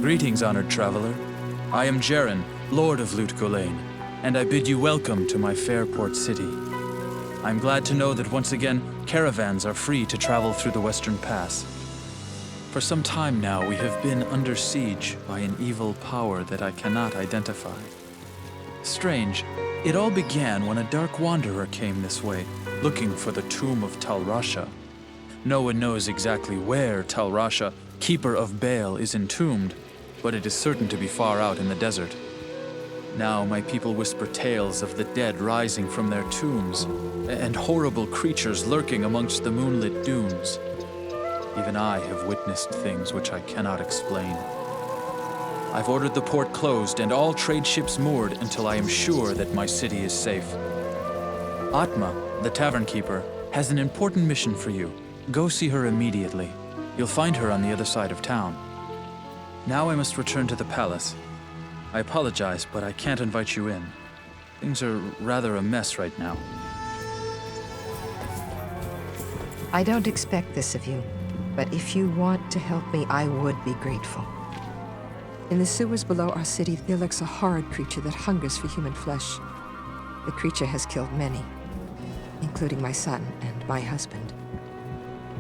Greetings, honored traveler. I am Jaren, Lord of Lut Gholein, and I bid you welcome to my fair port city. I'm glad to know that once again, caravans are free to travel through the Western Pass. For some time now, we have been under siege by an evil power that I cannot identify. Strange, it all began when a dark wanderer came this way, looking for the tomb of Tal Rasha. No one knows exactly where Tal Rasha, keeper of Baal, is entombed, but it is certain to be far out in the desert. Now my people whisper tales of the dead rising from their tombs, and horrible creatures lurking amongst the moonlit dunes. Even I have witnessed things which I cannot explain. I've ordered the port closed and all trade ships moored until I am sure that my city is safe. Atma, the tavern keeper, has an important mission for you. Go see her immediately. You'll find her on the other side of town. Now I must return to the palace. I apologize, but I can't invite you in. Things are rather a mess right now. I don't expect this of you, but if you want to help me, I would be grateful. In the sewers below our city, there lurks a horrid creature that hungers for human flesh. The creature has killed many, including my son and my husband.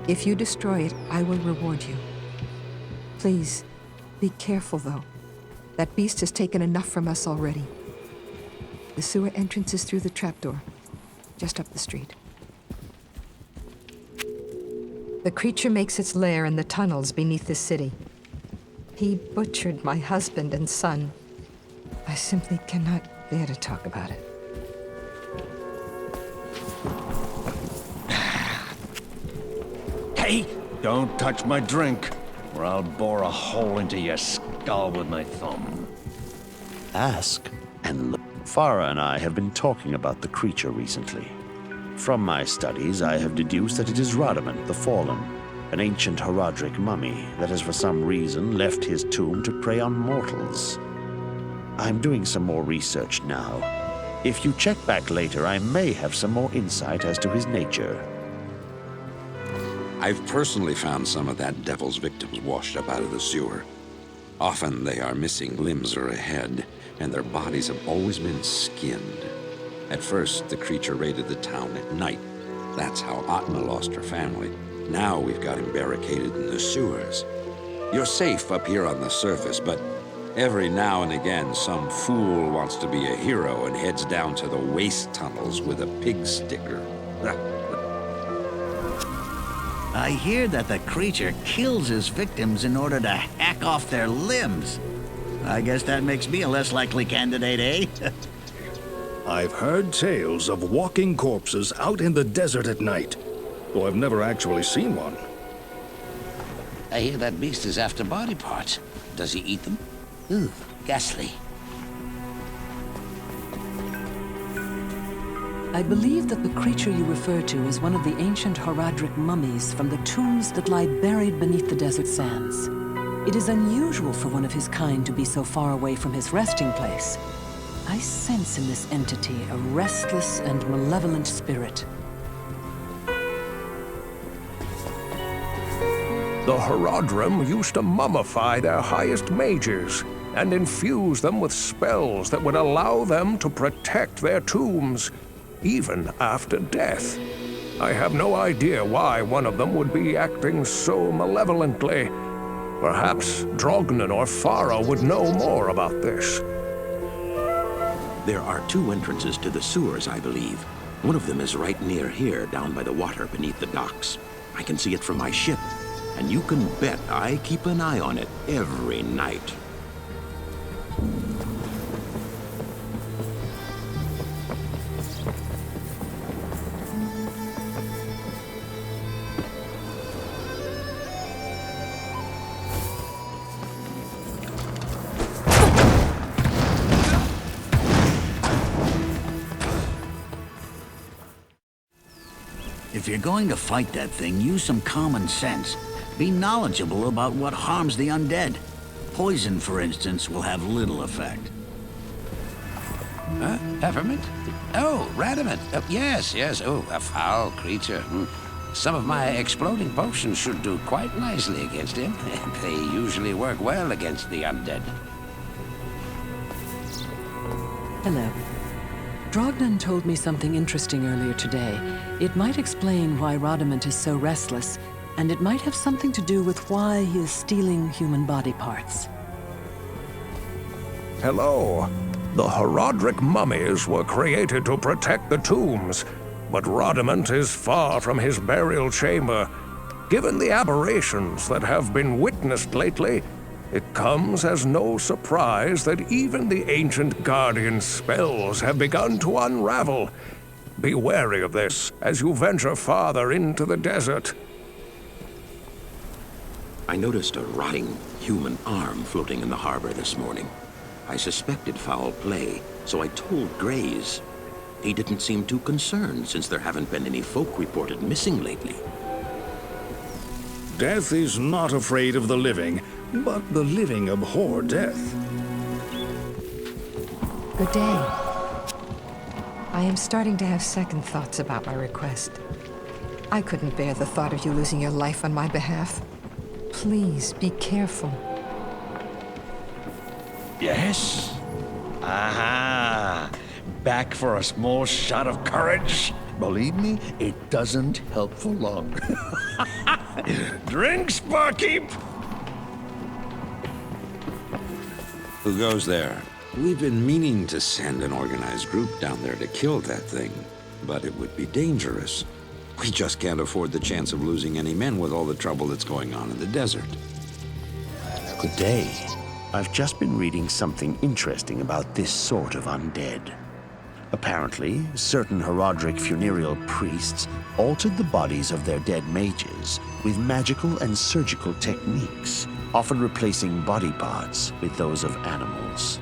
If you destroy it, I will reward you. Please, be careful, though. That beast has taken enough from us already. The sewer entrance is through the trapdoor, just up the street. The creature makes its lair in the tunnels beneath the city. He butchered my husband and son. I simply cannot bear to talk about it. Hey! Don't touch my drink, or I'll bore a hole into your skull with my thumb. Ask and look. Farah and I have been talking about the creature recently. From my studies, I have deduced that it is Radament the Fallen, an ancient Horadric mummy that has for some reason left his tomb to prey on mortals. I'm doing some more research now. If you check back later, I may have some more insight as to his nature. I've personally found some of that devil's victims washed up out of the sewer. Often they are missing limbs or a head, and their bodies have always been skinned. At first, the creature raided the town at night. That's how Atma lost her family. Now we've got him barricaded in the sewers. You're safe up here on the surface, but every now and again, some fool wants to be a hero and heads down to the waste tunnels with a pig sticker. I hear that the creature kills his victims in order to hack off their limbs. I guess that makes me a less likely candidate, eh? I've heard tales of walking corpses out in the desert at night, though I've never actually seen one. I hear that beast is after body parts. Does he eat them? Ooh, ghastly. I believe that the creature you refer to is one of the ancient Horadric mummies from the tombs that lie buried beneath the desert sands. It is unusual for one of his kind to be so far away from his resting place. I sense in this entity a restless and malevolent spirit. The Horadrim used to mummify their highest mages and infuse them with spells that would allow them to protect their tombs, even after death. I have no idea why one of them would be acting so malevolently. Perhaps Drognan or Farah would know more about this. There are two entrances to the sewers, I believe. One of them is right near here, down by the water beneath the docks. I can see it from my ship, and you can bet I keep an eye on it every night. If you're going to fight that thing, use some common sense. Be knowledgeable about what harms the undead. Poison, for instance, will have little effect. Peppermint? Oh, Radament. Yes, yes. Oh, a foul creature. Some of my exploding potions should do quite nicely against him. They usually work well against the undead. Hello. Drogden told me something interesting earlier today. It might explain why Radament is so restless, and it might have something to do with why he is stealing human body parts. Hello. The Horadric mummies were created to protect the tombs, but Radament is far from his burial chamber. Given the aberrations that have been witnessed lately, it comes as no surprise that even the ancient Guardian's spells have begun to unravel. Be wary of this as you venture farther into the desert. I noticed a rotting human arm floating in the harbor this morning. I suspected foul play, so I told Grays. He didn't seem too concerned since there haven't been any folk reported missing lately. Death is not afraid of the living, but the living abhor death. Good day. I am starting to have second thoughts about my request. I couldn't bear the thought of you losing your life on my behalf. Please, be careful. Yes? Aha! Back for a small shot of courage? Believe me, it doesn't help for long. Drinks, barkeep! Who goes there? We've been meaning to send an organized group down there to kill that thing, but it would be dangerous. We just can't afford the chance of losing any men with all the trouble that's going on in the desert. Good day. I've just been reading something interesting about this sort of undead. Apparently, certain Horadric funereal priests altered the bodies of their dead mages with magical and surgical techniques, often replacing body parts with those of animals.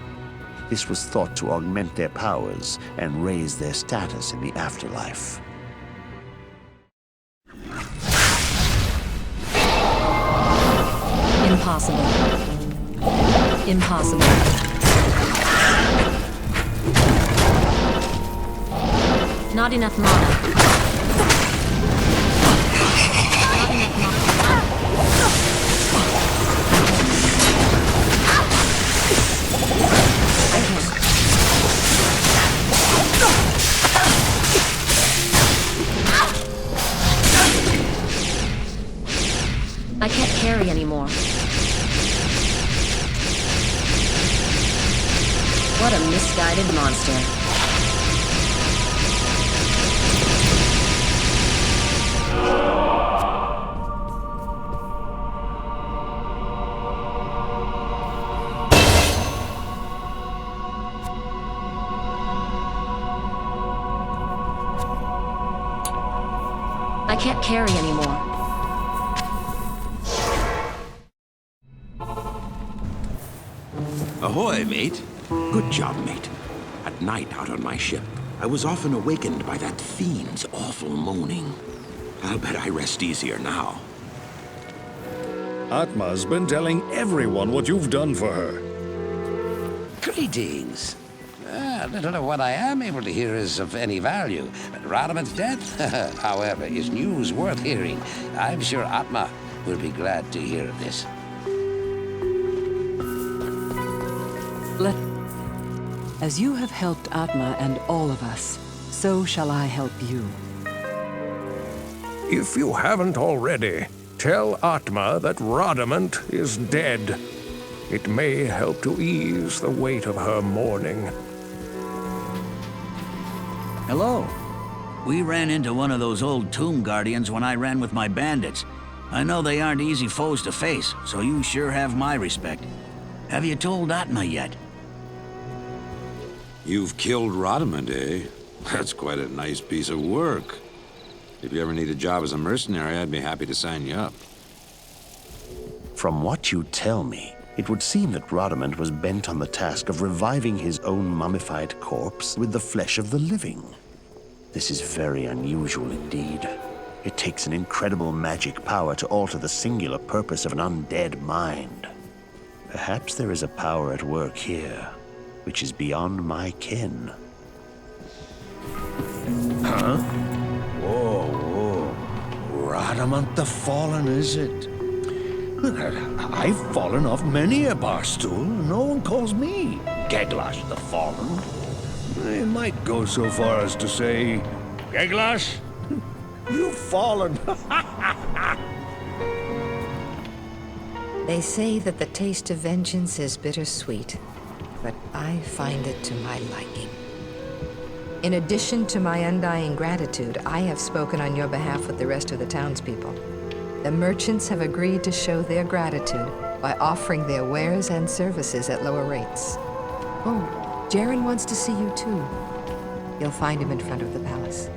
This was thought to augment their powers and raise their status in the afterlife. Impossible. Impossible. Not enough mana. Not enough mana. I can't carry anymore. What a misguided monster. I can't carry anymore. Ahoy, mate. Good job, mate. At night out on my ship, I was often awakened by that fiend's awful moaning. I'll bet I rest easier now. Atma's been telling everyone what you've done for her. Greetings. Little of what I am able to hear is of any value. But Radament's death, however, is news worth hearing. I'm sure Atma will be glad to hear of this. As you have helped Atma and all of us, so shall I help you. If you haven't already, tell Atma that Radament is dead. It may help to ease the weight of her mourning. Hello. We ran into one of those old tomb guardians when I ran with my bandits. I know they aren't easy foes to face, so you sure have my respect. Have you told Atma yet? You've killed Radament, eh? That's quite a nice piece of work. If you ever need a job as a mercenary, I'd be happy to sign you up. From what you tell me, it would seem that Radament was bent on the task of reviving his own mummified corpse with the flesh of the living. This is very unusual indeed. It takes an incredible magic power to alter the singular purpose of an undead mind. Perhaps there is a power at work here, which is beyond my ken. Huh? Whoa, whoa. Radament the Fallen, is it? I've fallen off many a bar stool. No one calls me Geglash the Fallen. I might go so far as to say, Geglash, you've fallen. They say that the taste of vengeance is bittersweet, but I find it to my liking. In addition to my undying gratitude, I have spoken on your behalf with the rest of the townspeople. The merchants have agreed to show their gratitude by offering their wares and services at lower rates. Oh, Jaren wants to see you too. You'll find him in front of the palace.